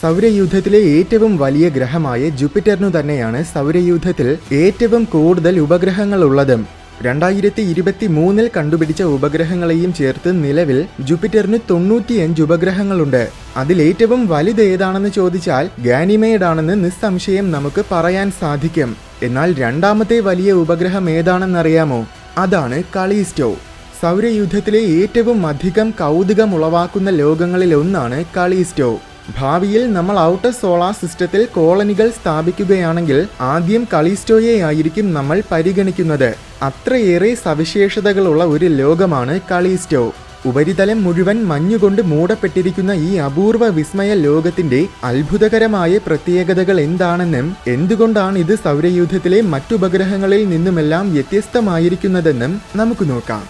സൗരയൂഥത്തിലെ ഏറ്റവും വലിയ ഗ്രഹമായ ജൂപ്പിറ്ററിനു തന്നെയാണ് സൗരയൂഥത്തിൽ ഏറ്റവും കൂടുതൽ ഉപഗ്രഹങ്ങളുള്ളതും. 2023 കണ്ടുപിടിച്ച ഉപഗ്രഹങ്ങളെയും ചേർത്ത് നിലവിൽ ജൂപ്പിറ്ററിന് 95 ഉപഗ്രഹങ്ങളുണ്ട്. അതിലേറ്റവും വലുത് ഏതാണെന്ന് ചോദിച്ചാൽ ഗാനിമേഡ് ആണെന്ന് നിസ്സംശയം നമുക്ക് പറയാൻ സാധിക്കും. എന്നാൽ രണ്ടാമത്തെ വലിയ ഉപഗ്രഹം ഏതാണെന്നറിയാമോ? അതാണ് കളീസ്റ്റോ. സൗരയൂഥത്തിലെ ഏറ്റവും അധികം കൗതുകമുളവാക്കുന്ന ലോകങ്ങളിൽ ഒന്നാണ് കളീസ്റ്റോ. ഭാവിയിൽ നമ്മൾ ഔട്ടർ സോളാർ സിസ്റ്റത്തിൽ കോളനികൾ സ്ഥാപിക്കുകയാണെങ്കിൽ ആദ്യം കളീസ്റ്റോയെ ആയിരിക്കും നമ്മൾ പരിഗണിക്കുന്നത്. അത്രയേറെ സവിശേഷതകളുള്ള ഒരു ലോകമാണ് കളീസ്റ്റോ. ഉപരിതലം മുഴുവൻ മഞ്ഞുകൊണ്ട് മൂടപ്പെട്ടിരിക്കുന്ന ഈ അപൂർവ വിസ്മയ ലോകത്തിന്റെ അത്ഭുതകരമായ പ്രത്യേകതകൾ എന്താണെന്നും എന്തുകൊണ്ടാണ് ഇത് സൗരയൂഥത്തിലെ മറ്റുപഗ്രഹങ്ങളിൽ നിന്നുമെല്ലാം വ്യത്യസ്തമായിരിക്കുന്നതെന്നും നമുക്ക് നോക്കാം.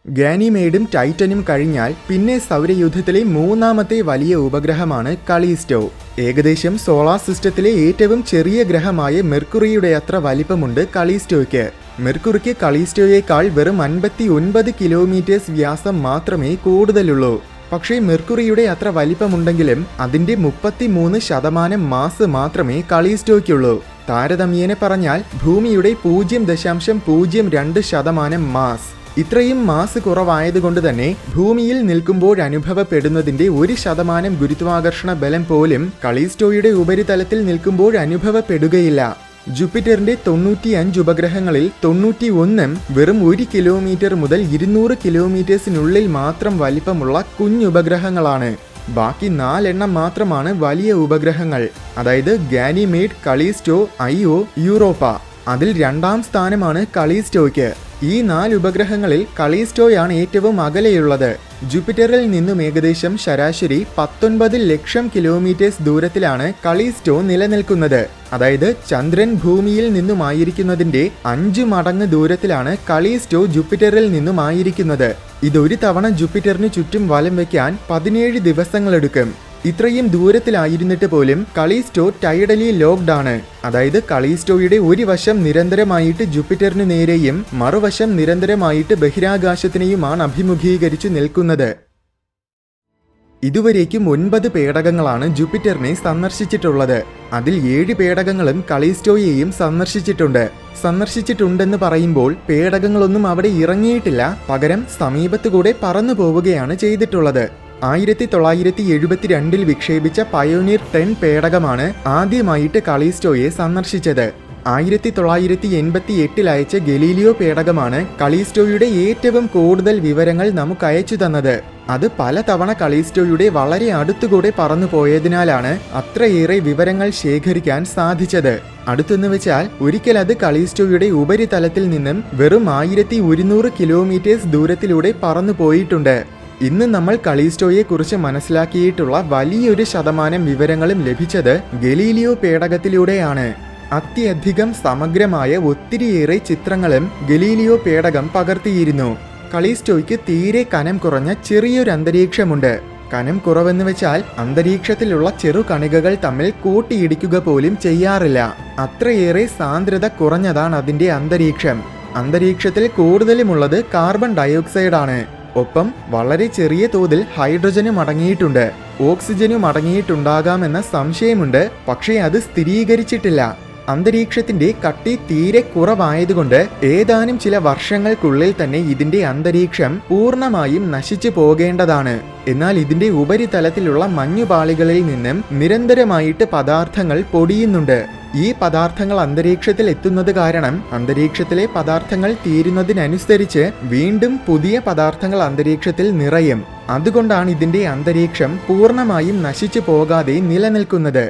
ഗാനിമേഡും ടൈറ്റനും കഴിഞ്ഞാൽ പിന്നെ സൗരയൂഥത്തിലെ മൂന്നാമത്തെ വലിയ ഉപഗ്രഹമാണ് കളീസ്റ്റോ. ഏകദേശം സോളാർ സിസ്റ്റത്തിലെ ഏറ്റവും ചെറിയ ഗ്രഹമായ മെർക്കുറിയുടെ അത്ര വലിപ്പമുണ്ട് കളീസ്റ്റോയ്ക്ക്. മെർക്കുറിക്ക് കളീസ്റ്റോയേക്കാൾ വെറും 59 കിലോമീറ്റേഴ്സ് വ്യാസം മാത്രമേ കൂടുതലുള്ളൂ. പക്ഷേ മെർക്കുറിയുടെ അത്ര വലിപ്പമുണ്ടെങ്കിലും അതിന്റെ 33% മാസ് മാത്രമേ കളീസ്റ്റോയ്ക്കുള്ളൂ. താരതമ്യേന പറഞ്ഞാൽ ഭൂമിയുടെ 0.02% മാസ്. ഇത്രയും മാസ് കുറവായതുകൊണ്ട് തന്നെ ഭൂമിയിൽ നിൽക്കുമ്പോൾ അനുഭവപ്പെടുന്നതിന്റെ 1% ഗുരുത്വാകർഷണ ബലം പോലും കളീസ്റ്റോയുടെ ഉപരിതലത്തിൽ നിൽക്കുമ്പോൾ അനുഭവപ്പെടുകയില്ല. ജൂപ്പിറ്ററിന്റെ 95 ഉപഗ്രഹങ്ങളിൽ 91 വെറും 1 കിലോമീറ്റർ മുതൽ 200 കിലോമീറ്റേഴ്സിനുള്ളിൽ മാത്രം വലിപ്പമുള്ള കുഞ്ഞുപഗ്രഹങ്ങളാണ്. ബാക്കി 4 എണ്ണം മാത്രമാണ് വലിയ ഉപഗ്രഹങ്ങൾ. അതായത് ഗാനിമേഡ്, കളീസ്റ്റോ, ഐഒ, യൂറോപ്പ. അതിൽ 2ാം സ്ഥാനമാണ് കളീസ്റ്റോയ്ക്ക്. ഈ 4 ഉപഗ്രഹങ്ങളിൽ കളീസ്റ്റോയാണ് ഏറ്റവും അകലെയുള്ളത്. ജൂപ്പിറ്ററിൽ നിന്നും ഏകദേശം ശരാശരി 19 ലക്ഷം കിലോമീറ്റേഴ്സ് ദൂരത്തിലാണ് കളീസ്റ്റോ നിലനിൽക്കുന്നത്. അതായത് ചന്ദ്രൻ ഭൂമിയിൽ നിന്നുമായിരിക്കുന്നതിന്റെ 5 മടങ്ങ് ദൂരത്തിലാണ് കളീസ്റ്റോ ജൂപ്പിറ്ററിൽ നിന്നുമായിരിക്കുന്നത്. ഇതൊരു തവണ ജൂപ്പിറ്ററിന് ചുറ്റും വലം വയ്ക്കാൻ 17 ദിവസങ്ങളെടുക്കും. ഇത്രയും ദൂരത്തിലായിരുന്നിട്ട് പോലും കളീസ്റ്റോ ടൈഡലി ലോക്ക്ഡ് ആണ്. അതായത് കളീസ്റ്റോയുടെ ഒരു വശം നിരന്തരമായിട്ട് ജൂപ്പിറ്ററിനു നേരെയും മറുവശം നിരന്തരമായിട്ട് ബഹിരാകാശത്തിനെയുമാണ് അഭിമുഖീകരിച്ചു നിൽക്കുന്നത്. ഇതുവരേക്കും 9 പേടകങ്ങളാണ് ജൂപ്പിറ്ററിനെ സന്ദർശിച്ചിട്ടുള്ളത്. അതിൽ 7 പേടകങ്ങളും കളീസ്റ്റോയെയും സന്ദർശിച്ചിട്ടുണ്ടെന്ന് പറയുമ്പോൾ പേടകങ്ങളൊന്നും അവിടെ ഇറങ്ങിയിട്ടില്ല. പകരം സമീപത്തുകൂടെ പറന്നു പോവുകയാണ് ചെയ്തിട്ടുള്ളത്. 1972 വിക്ഷേപിച്ച പയോനിയർ 10 പേടകമാണ് ആദ്യമായിട്ട് കളീസ്റ്റോയെ സന്ദർശിച്ചത്. 1988 അയച്ച ഗലീലിയോ പേടകമാണ് കളീസ്റ്റോയുടെ ഏറ്റവും കൂടുതൽ വിവരങ്ങൾ നമുക്ക് അയച്ചു തന്നത്. അത് പലതവണ കളീസ്റ്റോയുടെ വളരെ അടുത്തുകൂടെ പറന്നു പോയതിനാലാണ് അത്രയേറെ വിവരങ്ങൾ ശേഖരിക്കാൻ സാധിച്ചത്. അടുത്തെന്ന് വെച്ചാൽ ഒരിക്കൽ അത് കളീസ്റ്റോയുടെ ഉപരിതലത്തിൽ നിന്നും വെറും 1100 കിലോമീറ്റേഴ്സ് ദൂരത്തിലൂടെ പറന്നു പോയിട്ടുണ്ട്. ഇന്ന് നമ്മൾ കളീസ്റ്റോയെ കുറിച്ച് മനസ്സിലാക്കിയിട്ടുള്ള വലിയൊരു ശതമാനം വിവരങ്ങളും ലഭിച്ചത് ഗലീലിയോ പേടകത്തിലൂടെയാണ്. അത്യധികം സമഗ്രമായ ഒത്തിരിയേറെ ചിത്രങ്ങളും ഗലീലിയോ പേടകം പകർത്തിയിരുന്നു. കളീസ്റ്റോയ്ക്ക് തീരെ കനം കുറഞ്ഞ ചെറിയൊരു അന്തരീക്ഷമുണ്ട്. കനം കുറവെന്ന് വെച്ചാൽ അന്തരീക്ഷത്തിലുള്ള ചെറു കണികകൾ തമ്മിൽ കൂട്ടിയിടിക്കുക പോലും ചെയ്യാറില്ല. അത്രയേറെ സാന്ദ്രത കുറഞ്ഞതാണ് അതിന്റെ അന്തരീക്ഷം. അന്തരീക്ഷത്തിൽ കൂടുതലുമുള്ളത് കാർബൺ ഡയോക്സൈഡാണ്. ഒപ്പം വളരെ ചെറിയ തോതിൽ ഹൈഡ്രജനും അടങ്ങിയിട്ടുണ്ട്. ഓക്സിജനും അടങ്ങിയിട്ടുണ്ടാകാമെന്ന സംശയമുണ്ട്, പക്ഷേ അത് സ്ഥിരീകരിച്ചിട്ടില്ല. അന്തരീക്ഷത്തിന്റെ കട്ടി തീരെ കുറവായതുകൊണ്ട് ഏതാനും ചില വർഷങ്ങൾക്കുള്ളിൽ തന്നെ ഇതിന്റെ അന്തരീക്ഷം പൂർണ്ണമായും നശിച്ചു പോകേണ്ടതാണ്. എന്നാൽ ഇതിന്റെ ഉപരിതലത്തിലുള്ള മഞ്ഞുപാളികളിൽ നിന്നും നിരന്തരമായിട്ട് പദാർത്ഥങ്ങൾ പൊടിയുന്നുണ്ട്. ഈ പദാർത്ഥങ്ങൾ അന്തരീക്ഷത്തിൽ എത്തുന്നത് കാരണം അന്തരീക്ഷത്തിലെ പദാർത്ഥങ്ങൾ തീരുന്നതിനനുസരിച്ച് വീണ്ടും പുതിയ പദാർത്ഥങ്ങൾ അന്തരീക്ഷത്തിൽ നിറയും. അതുകൊണ്ടാണ് ഇതിന്റെ അന്തരീക്ഷം പൂർണ്ണമായും നശിച്ചു പോകാതെ നിലനിൽക്കുന്നത്.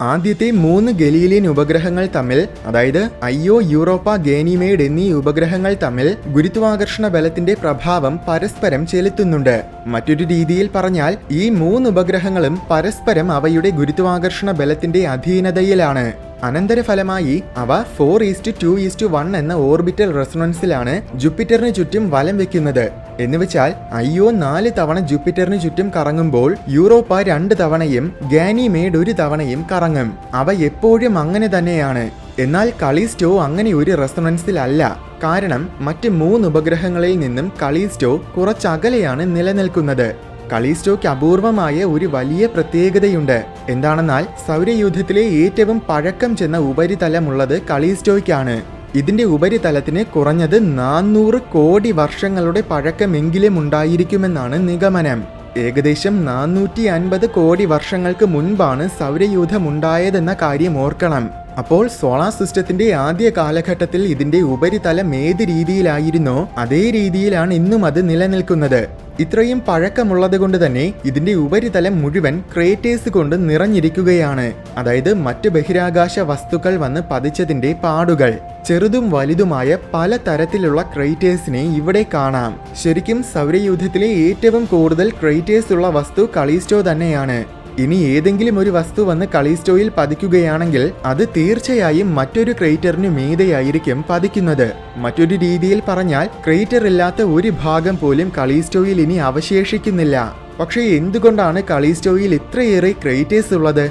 ആദ്യത്തെ 3 ഗലീലിയൻ ഉപഗ്രഹങ്ങൾ തമ്മിൽ, അതായത് ഐഒ, യൂറോപ്പ, ഗാനിമേഡ് എന്നീ ഉപഗ്രഹങ്ങൾ തമ്മിൽ ഗുരുത്വാകർഷണ ബലത്തിന്റെ പ്രഭാവം പരസ്പരം ചെലുത്തുന്നുണ്ട്. മറ്റൊരു രീതിയിൽ പറഞ്ഞാൽ ഈ 3 ഉപഗ്രഹങ്ങളും പരസ്പരം അവയുടെ ഗുരുത്വാകർഷണ ബലത്തിന്റെ അധീനതയിലാണ്. അനന്തരഫലമായി അവ 4:2:1 എന്ന ഓർബിറ്റൽ റെസൊണൻസിലാണ് ജൂപ്പിറ്ററിന് ചുറ്റും വലം വെക്കുന്നത്. എന്നുവെച്ചാൽ ഐഒ 4 തവണ ജൂപ്പിറ്ററിന് ചുറ്റും കറങ്ങുമ്പോൾ യൂറോപ്പ 2 തവണയും ഗാനിമേഡ് 1 തവണയും കറങ്ങും. അവ എപ്പോഴും അങ്ങനെ തന്നെയാണ്. എന്നാൽ കലിസ്റ്റോ അങ്ങനെ ഒരു റെസൊണൻസിലല്ല. കാരണം മറ്റ് 3 ഉപഗ്രഹങ്ങളിൽ നിന്നും കലിസ്റ്റോ കുറച്ചകലെയാണ് നിലനിൽക്കുന്നത്. കലിസ്റ്റോയ്ക്ക് അപൂർവമായ ഒരു വലിയ പ്രത്യേകതയുണ്ട്. എന്താണെന്നാൽ സൗരയൂഥത്തിലെ ഏറ്റവും പഴക്കം ചെന്ന ഉപരിതലമുള്ളത് കലിസ്റ്റോയ്ക്കാണ്. ഇതിന്റെ ഉപരിതലത്തിന് കുറഞ്ഞത് 400 കോടി വർഷങ്ങളുടെ പഴക്കമെങ്കിലും ഉണ്ടായിരിക്കുമെന്നാണ് നിഗമനം. ഏകദേശം 450 കോടി വർഷങ്ങൾക്ക് മുൻപാണ് സൗരയൂഥമുണ്ടായതെന്ന കാര്യം ഓർക്കണം. അപ്പോൾ സോളാർ സിസ്റ്റത്തിന്റെ ആദ്യ കാലഘട്ടത്തിൽ ഇതിന്റെ ഉപരിതലം ഏത് രീതിയിലായിരുന്നോ അതേ രീതിയിലാണ് ഇന്നും അത് നിലനിൽക്കുന്നത്. ഇത്രയും പഴക്കമുള്ളത് കൊണ്ട് തന്നെ ഇതിന്റെ ഉപരിതലം മുഴുവൻ ക്രേറ്റേഴ്സ് കൊണ്ട് നിറഞ്ഞിരിക്കുകയാണ്. അതായത് മറ്റ് ബഹിരാകാശ വസ്തുക്കൾ വന്ന് പതിച്ചതിന്റെ പാടുകൾ. ചെറുതും വലുതുമായ പല തരത്തിലുള്ള ക്രേറ്റേഴ്സിനെ ഇവിടെ കാണാം. ശരിക്കും സൗരയൂഥത്തിലെ ഏറ്റവും കൂടുതൽ ക്രേറ്റേഴ്സ് ഉള്ള വസ്തു കലിസ്റ്റോ തന്നെയാണ്. ഇനി ഏതെങ്കിലും ഒരു വസ്തു വന്ന് കലിസ്റ്റോയിൽ പതിക്കുകയാണെങ്കിൽ അത് തീർച്ചയായും മറ്റൊരു ക്രേറ്ററിനു മീതെയായിരിക്കും പതിക്കുന്നത്. മറ്റൊരു രീതിയിൽ പറഞ്ഞാൽ ക്രേറ്റർ ഇല്ലാത്ത ഒരു ഭാഗം പോലും കലിസ്റ്റോയിൽ ഇനി അവശേഷിക്കുന്നില്ല. പക്ഷേ എന്തുകൊണ്ടാണ് കലിസ്റ്റോയിൽ ഇത്രയേറെ ക്രേറ്റേഴ്സ് ഉള്ളത്?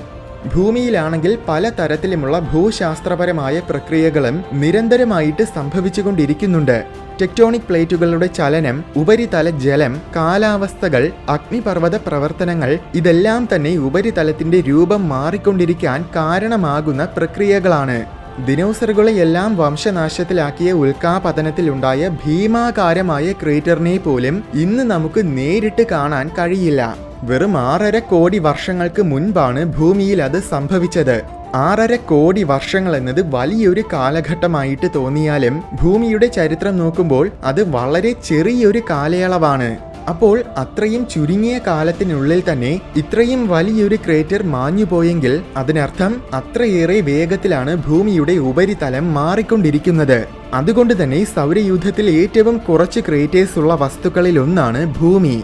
ഭൂമിയിലാണെങ്കിൽ പല തരത്തിലുമുള്ള ഭൂശാസ്ത്രപരമായ പ്രക്രിയകളും നിരന്തരമായിട്ട് സംഭവിച്ചുകൊണ്ടിരിക്കുന്നുണ്ട്. ടെക്ടോണിക് പ്ലേറ്റുകളുടെ ചലനം, ഉപരിതല ജലം, കാലാവസ്ഥകൾ, അഗ്നിപർവ്വത പ്രവർത്തനങ്ങൾ ഇതെല്ലാം തന്നെ ഉപരിതലത്തിന്റെ രൂപം മാറിക്കൊണ്ടിരിക്കാൻ കാരണമാകുന്ന പ്രക്രിയകളാണ്. ദിനോസറുകളെയെല്ലാം വംശനാശത്തിലാക്കിയ ഉൽക്കാപതനത്തിലുണ്ടായ ഭീമാകാരമായ ക്രേറ്ററിനെ പോലും ഇന്ന് നമുക്ക് നേരിട്ട് കാണാൻ കഴിയില്ല. വെറും 6.5 കോടി വർഷങ്ങൾക്ക് മുൻപാണ് ഭൂമിയിൽ അത് സംഭവിച്ചത്. 6.5 കോടി വർഷങ്ങൾ എന്നത് വലിയൊരു കാലഘട്ടമായിട്ട് തോന്നിയാലും ഭൂമിയുടെ ചരിത്രം നോക്കുമ്പോൾ അത് വളരെ ചെറിയൊരു കാലയളവാണ്. അപ്പോൾ അത്രയും ചുരുങ്ങിയ കാലത്തിനുള്ളിൽ തന്നെ ഇത്രയും വലിയൊരു ക്രേറ്റർ മാഞ്ഞുപോയെങ്കിൽ അതിനർത്ഥം അത്രയേറെ വേഗത്തിലാണ് ഭൂമിയുടെ ഉപരിതലം മാറിക്കൊണ്ടിരിക്കുന്നത്. അതുകൊണ്ട് തന്നെ സൗരയൂഥത്തിൽ ഏറ്റവും കുറച്ച് ക്രേറ്റേഴ്സ് ഉള്ള വസ്തുക്കളിൽ ഒന്നാണ് ഭൂമി.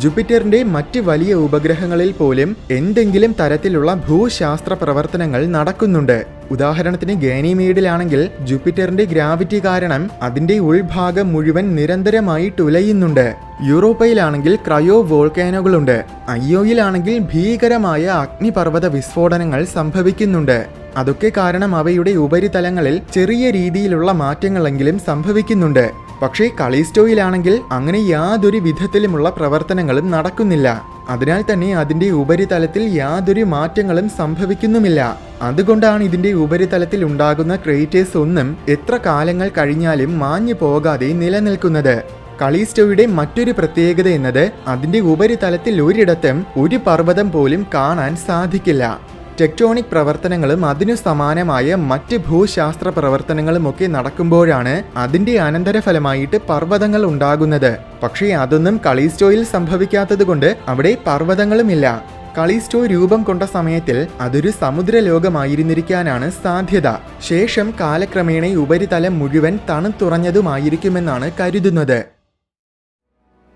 ജൂപ്പിറ്ററിന്റെ മറ്റ് വലിയ ഉപഗ്രഹങ്ങളിൽ പോലും എന്തെങ്കിലും തരത്തിലുള്ള ഭൂശാസ്ത്ര പ്രവർത്തനങ്ങൾ നടക്കുന്നുണ്ട്. ഉദാഹരണത്തിന് ഗാനിമീഡിലാണെങ്കിൽ ജൂപ്പിറ്ററിന്റെ ഗ്രാവിറ്റി കാരണം അതിന്റെ ഉൾഭാഗം മുഴുവൻ നിരന്തരമായി തുലയുന്നുണ്ട്. യൂറോപ്പയിലാണെങ്കിൽ ക്രയോ വോൾക്കാനോകളുണ്ട്. അയ്യോയിലാണെങ്കിൽ ഭീകരമായ അഗ്നിപർവ്വത വിസ്ഫോടനങ്ങൾ സംഭവിക്കുന്നുണ്ട്. അതൊക്കെ കാരണം അവയുടെ ഉപരിതലങ്ങളിൽ ചെറിയ രീതിയിലുള്ള മാറ്റങ്ങളെങ്കിലും സംഭവിക്കുന്നുണ്ട്. പക്ഷേ കലിസ്റ്റോയിലാണെങ്കിൽ അങ്ങനെ യാതൊരു വിധത്തിലുമുള്ള പ്രവർത്തനങ്ങളും നടക്കുന്നില്ല. അതിനാൽ തന്നെ അതിന്റെ ഉപരിതലത്തിൽ യാതൊരു മാറ്റങ്ങളും സംഭവിക്കുന്നുമില്ല. അതുകൊണ്ടാണ് ഇതിന്റെ ഉപരിതലത്തിൽ ഉണ്ടാകുന്ന ക്രേറ്റേഴ്സ് ഒന്നും എത്ര കാലങ്ങൾ കഴിഞ്ഞാലും മാഞ്ഞു പോകാതെ നിലനിൽക്കുന്നത്. കലിസ്റ്റോയുടെ മറ്റൊരു പ്രത്യേകത എന്നത് അതിന്റെ ഉപരിതലത്തിൽ ഒരിടത്തും ഒരു പർവ്വതം പോലും കാണാൻ സാധിക്കില്ല. ടെക്ടോണിക് പ്രവർത്തനങ്ങളും അതിനു സമാനമായ മറ്റ് ഭൂശാസ്ത്ര പ്രവർത്തനങ്ങളുമൊക്കെ നടക്കുമ്പോഴാണ് അതിന്റെ അനന്തരഫലമായിട്ട് പർവ്വതങ്ങൾ ഉണ്ടാകുന്നത്. പക്ഷേ അതൊന്നും കലിസ്റ്റോയിൽ സംഭവിക്കാത്തതുകൊണ്ട് അവിടെ പർവ്വതങ്ങളുമില്ല. കലിസ്റ്റോ രൂപം കൊണ്ട സമയത്തിൽ അതൊരു സമുദ്രലോകമായിരുന്നിരിക്കാനാണ് സാധ്യത. ശേഷം കാലക്രമേണ ഉപരിതലം മുഴുവൻ തണുത്തുറഞ്ഞതുമായിരിക്കുമെന്നാണ് കരുതുന്നത്.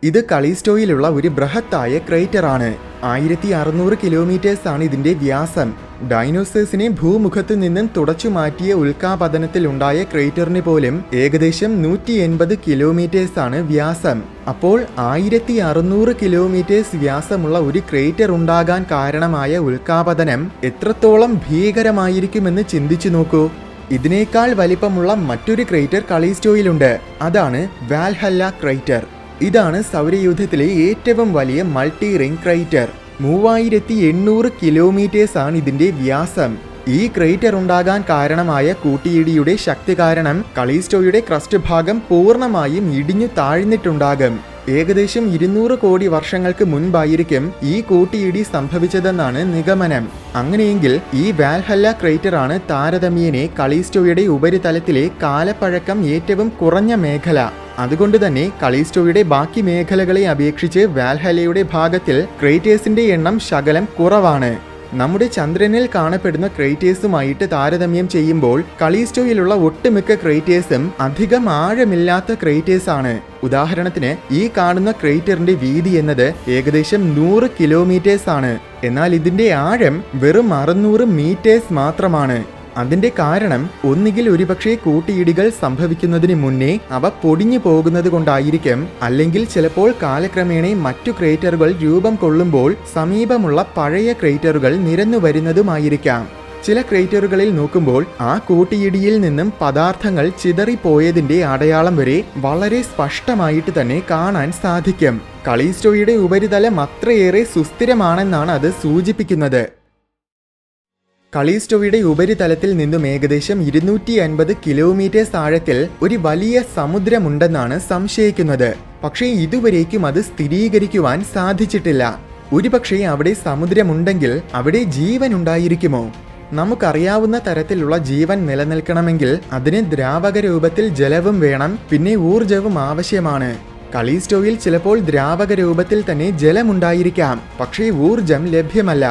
ഇത് കലിസ്റ്റോയിലുള്ള ഒരു ബൃഹത്തായ ക്രേറ്ററാണ്. 1600 കിലോമീറ്റേഴ്സ് ആണ് ഇതിന്റെ വ്യാസം. ഡൈനോസേഴ്സിനെ ഭൂമുഖത്ത് നിന്നും തുടച്ചു മാറ്റിയ ഉൽക്കാപതനത്തിൽ ഉണ്ടായ ക്രേറ്ററിന് പോലും ഏകദേശം 180 കിലോമീറ്റേഴ്സ് ആണ് വ്യാസം. അപ്പോൾ 1600 കിലോമീറ്റേഴ്സ് വ്യാസമുള്ള ഒരു ക്രേറ്റർ ഉണ്ടാകാൻ കാരണമായ ഉൽക്കാപതനം എത്രത്തോളം ഭീകരമായിരിക്കുമെന്ന് ചിന്തിച്ചു നോക്കൂ. ഇതിനേക്കാൾ വലിപ്പമുള്ള മറ്റൊരു ക്രേറ്റർ കലിസ്റ്റോയിലുണ്ട്. അതാണ് വാൽഹല്ല ക്രേറ്റർ. ഇതാണ് സൗരയൂഥത്തിലെ ഏറ്റവും വലിയ മൾട്ടി റിംഗ് ക്രേറ്റർ. 3800 കിലോമീറ്റേഴ്സ് ആണ് ഇതിന്റെ വ്യാസം. ഈ ക്രേറ്റർ ഉണ്ടാകാൻ കാരണമായ കൂട്ടിയിടിയുടെ ശക്തി കാരണം കലിസ്റ്റോയുടെ ക്രസ്റ്റ് ഭാഗം പൂർണ്ണമായും ഇടിഞ്ഞു താഴ്ന്നിട്ടുണ്ടാകും. ഏകദേശം 200 കോടി വർഷങ്ങൾക്ക് മുൻപായിരിക്കും ഈ കൂട്ടിയിടി സംഭവിച്ചതെന്നാണ് നിഗമനം. അങ്ങനെയെങ്കിൽ ഈ വാൽഹല്ല ക്രേറ്റർ ആണ് താരതമ്യേന കലിസ്റ്റോയുടെ ഉപരിതലത്തിലെ കാലപ്പഴക്കം ഏറ്റവും കുറഞ്ഞ മേഖല. അതുകൊണ്ട് തന്നെ കലിസ്റ്റോയുടെ ബാക്കി മേഖലകളെ അപേക്ഷിച്ച് വാൽഹല്ലയുടെ ഭാഗത്തിൽ ക്രേറ്റേഴ്സിന്റെ എണ്ണം ശകലം കുറവാണ്. നമ്മുടെ ചന്ദ്രനിൽ കാണപ്പെടുന്ന ക്രേറ്റേഴ്സുമായിട്ട് താരതമ്യം ചെയ്യുമ്പോൾ കലിസ്റ്റോയിലുള്ള ഒട്ടുമിക്ക ക്രേറ്റേഴ്സും അധികം ആഴമില്ലാത്ത ക്രേറ്റേഴ്സ് ആണ്. ഉദാഹരണത്തിന് ഈ കാണുന്ന ക്രേറ്ററിന്റെ വീതി എന്നത് ഏകദേശം 100 കിലോമീറ്റേഴ്സ് ആണ്. എന്നാൽ ഇതിന്റെ ആഴം വെറും 600 മീറ്റേഴ്സ് മാത്രമാണ്. അതിന്റെ കാരണം ഒന്നുകിൽ ഒരുപക്ഷെ കൂട്ടിയിടികൾ സംഭവിക്കുന്നതിന് മുന്നേ അവ പൊടിഞ്ഞു പോകുന്നത് കൊണ്ടായിരിക്കും, അല്ലെങ്കിൽ ചിലപ്പോൾ കാലക്രമേണ മറ്റു ക്രേറ്ററുകൾ രൂപം കൊള്ളുമ്പോൾ സമീപമുള്ള പഴയ ക്രേറ്ററുകൾ നിരന്നു വരുന്നതുമായിരിക്കാം. ചില ക്രേറ്ററുകളിൽ നോക്കുമ്പോൾ ആ കൂട്ടിയിടിയിൽ നിന്നും പദാർത്ഥങ്ങൾ ചിതറിപ്പോയതിന്റെ അടയാളം വരെ വളരെ സ്പഷ്ടമായിട്ട് തന്നെ കാണാൻ സാധിക്കും. കലീസ്റ്റോയുടെ ഉപരിതലം അത്രയേറെ സുസ്ഥിരമാണെന്നാണ് അത് സൂചിപ്പിക്കുന്നത്. കലീസ്റ്റോയുടെ ഉപരിതലത്തിൽ നിന്നും ഏകദേശം 250 കിലോമീറ്റേഴ്സ് ആഴത്തിൽ ഒരു വലിയ സമുദ്രമുണ്ടെന്നാണ് സംശയിക്കുന്നത്. പക്ഷേ ഇതുവരേക്കും അത് സ്ഥിരീകരിക്കുവാൻ സാധിച്ചിട്ടില്ല. ഒരുപക്ഷെ അവിടെ സമുദ്രമുണ്ടെങ്കിൽ അവിടെ ജീവൻ ഉണ്ടായിരിക്കുമോ? നമുക്കറിയാവുന്ന തരത്തിലുള്ള ജീവൻ നിലനിൽക്കണമെങ്കിൽ അതിന് ദ്രാവക രൂപത്തിൽ ജലവും വേണം, പിന്നെ ഊർജവും ആവശ്യമാണ്. കലീസ്റ്റോയിൽ ചിലപ്പോൾ ദ്രാവക രൂപത്തിൽ തന്നെ ജലമുണ്ടായിരിക്കാം, പക്ഷേ ഊർജം ലഭ്യമല്ല.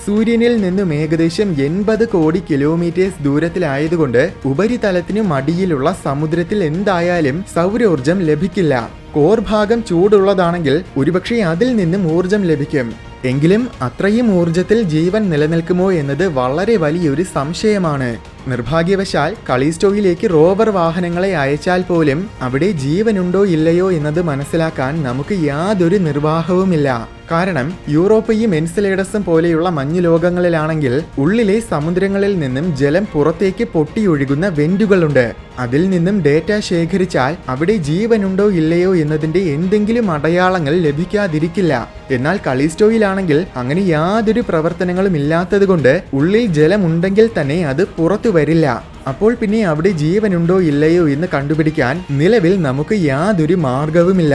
സൂര്യനിൽ നിന്നും ഏകദേശം 80 കോടി കിലോമീറ്റേഴ്സ് ദൂരത്തിലായതുകൊണ്ട് ഉപരിതലത്തിനു മടിയിലുള്ള സമുദ്രത്തിൽ എന്തായാലും സൗരോർജം ലഭിക്കില്ല. കോർ ഭാഗം ചൂടുള്ളതാണെങ്കിൽ ഒരുപക്ഷെ അതിൽ നിന്നും ഊർജം ലഭിക്കും. എങ്കിലും അത്രയും ഊർജത്തിൽ ജീവൻ നിലനിൽക്കുമോ എന്നത് വളരെ വലിയൊരു സംശയമാണ്. നിർഭാഗ്യവശാൽ കലീസ്റ്റോയിലേക്ക് റോവർ വാഹനങ്ങളെ അയച്ചാൽ പോലും അവിടെ ജീവനുണ്ടോ ഇല്ലയോ എന്നത് മനസ്സിലാക്കാൻ നമുക്ക് യാതൊരു നിർവാഹവുമില്ല. കാരണം യൂറോപ്പയും എൻസെലേഡസും പോലെയുള്ള മഞ്ഞു ലോകങ്ങളിലാണെങ്കിൽ ഉള്ളിലെ സമുദ്രങ്ങളിൽ നിന്നും ജലം പുറത്തേക്ക് പൊട്ടിയൊഴുകുന്ന വെന്റുകളുണ്ട്. അതിൽ നിന്നും ഡേറ്റ ശേഖരിച്ചാൽ അവിടെ ജീവനുണ്ടോ ഇല്ലയോ എന്നതിന്റെ എന്തെങ്കിലും അടയാളങ്ങൾ ലഭിക്കാതിരിക്കില്ല. എന്നാൽ കലീസ്റ്റോയിലാണെങ്കിൽ അങ്ങനെ യാതൊരു പ്രവർത്തനങ്ങളും ഇല്ലാത്തതുകൊണ്ട് ഉള്ളിൽ ജലമുണ്ടെങ്കിൽ തന്നെ അത് പുറത്തു വരില്ല. അപ്പോൾ പിന്നെ അവിടെ ജീവനുണ്ടോ ഇല്ലയോ എന്ന് കണ്ടുപിടിക്കാൻ നിലവിൽ നമുക്ക് യാതൊരു മാർഗവുമില്ല.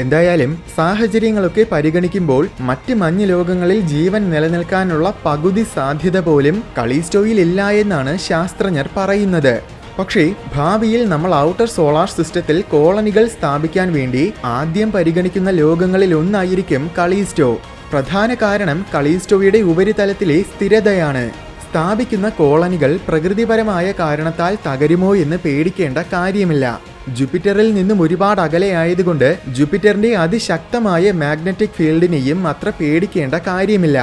എന്തായാലും സാഹചര്യങ്ങളൊക്കെ പരിഗണിക്കുമ്പോൾ മറ്റ് മഞ്ഞു ലോകങ്ങളിൽ ജീവൻ നിലനിൽക്കാനുള്ള പകുതി സാധ്യത പോലും കലീസ്റ്റോയിൽ ഇല്ല എന്നാണ് ശാസ്ത്രജ്ഞർ പറയുന്നത്. പക്ഷേ ഭാവിയിൽ നമ്മൾ ഔട്ടർ സോളാർ സിസ്റ്റത്തിൽ കോളനികൾ സ്ഥാപിക്കാൻ വേണ്ടി ആദ്യം പരിഗണിക്കുന്ന ലോകങ്ങളിൽ ഒന്നായിരിക്കും കലീസ്റ്റോ. പ്രധാന കാരണം കലീസ്റ്റോയുടെ ഉപരിതലത്തിലെ സ്ഥിരതയാണ്. സ്ഥാപിക്കുന്ന കോളനികൾ പ്രകൃതിപരമായ കാരണത്താൽ തകരുമോ എന്ന് പേടിക്കേണ്ട കാര്യമില്ല. ജൂപ്പിറ്ററിൽ നിന്നും ഒരുപാട് അകലെയായതുകൊണ്ട് ജൂപ്പിറ്ററിന്റെ അതിശക്തമായ മാഗ്നറ്റിക് ഫീൽഡിനെയും അത്ര പേടിക്കേണ്ട കാര്യമില്ല.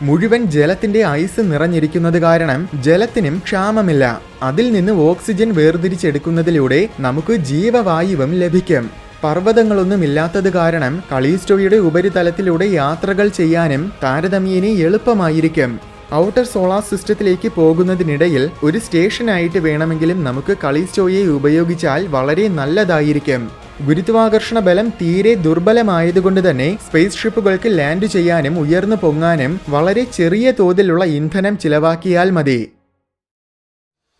മുഴുവൻ ജലത്തിന്റെ ഐസ് നിറഞ്ഞിരിക്കുന്നത് കാരണം ജലത്തിനും ക്ഷാമമില്ല. അതിൽ നിന്ന് ഓക്സിജൻ വേർതിരിച്ചെടുക്കുന്നതിലൂടെ നമുക്ക് ജീവവായുവും ലഭിക്കും. പർവ്വതങ്ങളൊന്നും ഇല്ലാത്തത് കാരണം കലീസ്റ്റോയുടെ ഉപരിതലത്തിലൂടെ യാത്രകൾ ചെയ്യാനും താരതമ്യേന എളുപ്പമായിരിക്കും. ഔട്ടർ സോളാർ സിസ്റ്റത്തിലേക്ക് പോകുന്നതിനിടയിൽ ഒരു സ്റ്റേഷനായിട്ട് വേണമെങ്കിലും നമുക്ക് കലീസ്റ്റോയെ ഉപയോഗിച്ചാൽ വളരെ നല്ലതായിരിക്കും. ഗുരുത്വാകർഷണ ബലം തീരെ ദുർബലമായതുകൊണ്ട് തന്നെ സ്പേസ് ഷിപ്പുകൾക്ക് ലാൻഡ് ചെയ്യാനും ഉയർന്നു പൊങ്ങാനും വളരെ ചെറിയ തോതിലുള്ള ഇന്ധനം ചിലവാക്കിയാൽ മതി.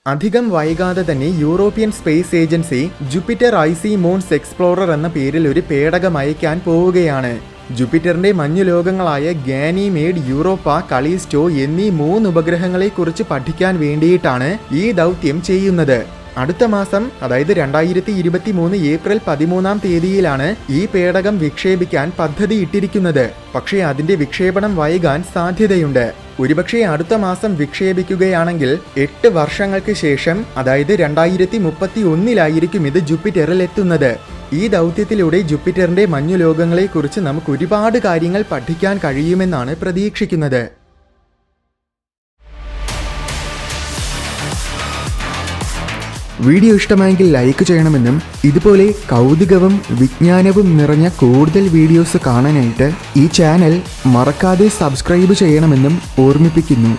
അധികം വൈകാതെ തന്നെ European Space Agency Jupiter Icy Moons Explorer എന്ന പേരിൽ ഒരു പേടകം അയക്കാൻ പോവുകയാണ്. ജൂപ്പിറ്ററിന്റെ മഞ്ഞു ലോകങ്ങളായ ഗാനിമേഡ്, യൂറോപ്പ, കലീസ്റ്റോ എന്നീ 3 ഉപഗ്രഹങ്ങളെക്കുറിച്ച് പഠിക്കാൻ വേണ്ടിയിട്ടാണ് ഈ ദൗത്യം ചെയ്യുന്നത്. അടുത്ത മാസം, അതായത് 2023 ഏപ്രിൽ 13-ാം തീയതിയിലാണ് ഈ പേടകം വിക്ഷേപിക്കാൻ പദ്ധതിയിട്ടിരിക്കുന്നത്. പക്ഷേ അതിന്റെ വിക്ഷേപണം വൈകാൻ സാധ്യതയുണ്ട്. ഒരുപക്ഷെ അടുത്ത മാസം വിക്ഷേപിക്കുകയാണെങ്കിൽ 8 വർഷങ്ങൾക്ക് ശേഷം, അതായത് 2031-ലായിരിക്കും ഇത് ജൂപ്പിറ്ററിൽ എത്തുന്നത്. ഈ ദൗത്യത്തിലൂടെ ജൂപ്പിറ്ററിന്റെ മഞ്ഞു ലോകങ്ങളെക്കുറിച്ച് നമുക്ക് ഒരുപാട് കാര്യങ്ങൾ പഠിക്കാൻ കഴിയുമെന്നാണ് പ്രതീക്ഷിക്കുന്നത്. വീഡിയോ ഇഷ്ടമായെങ്കിൽ ലൈക്ക് ചെയ്യണമെന്നും ഇതുപോലെ കൗതുകവും വിജ്ഞാനവും നിറഞ്ഞ കൂടുതൽ വീഡിയോസ് കാണാനായിട്ട് ഈ ചാനൽ മറക്കാതെ സബ്സ്ക്രൈബ് ചെയ്യണമെന്നും ഓർമ്മിപ്പിക്കുന്നു.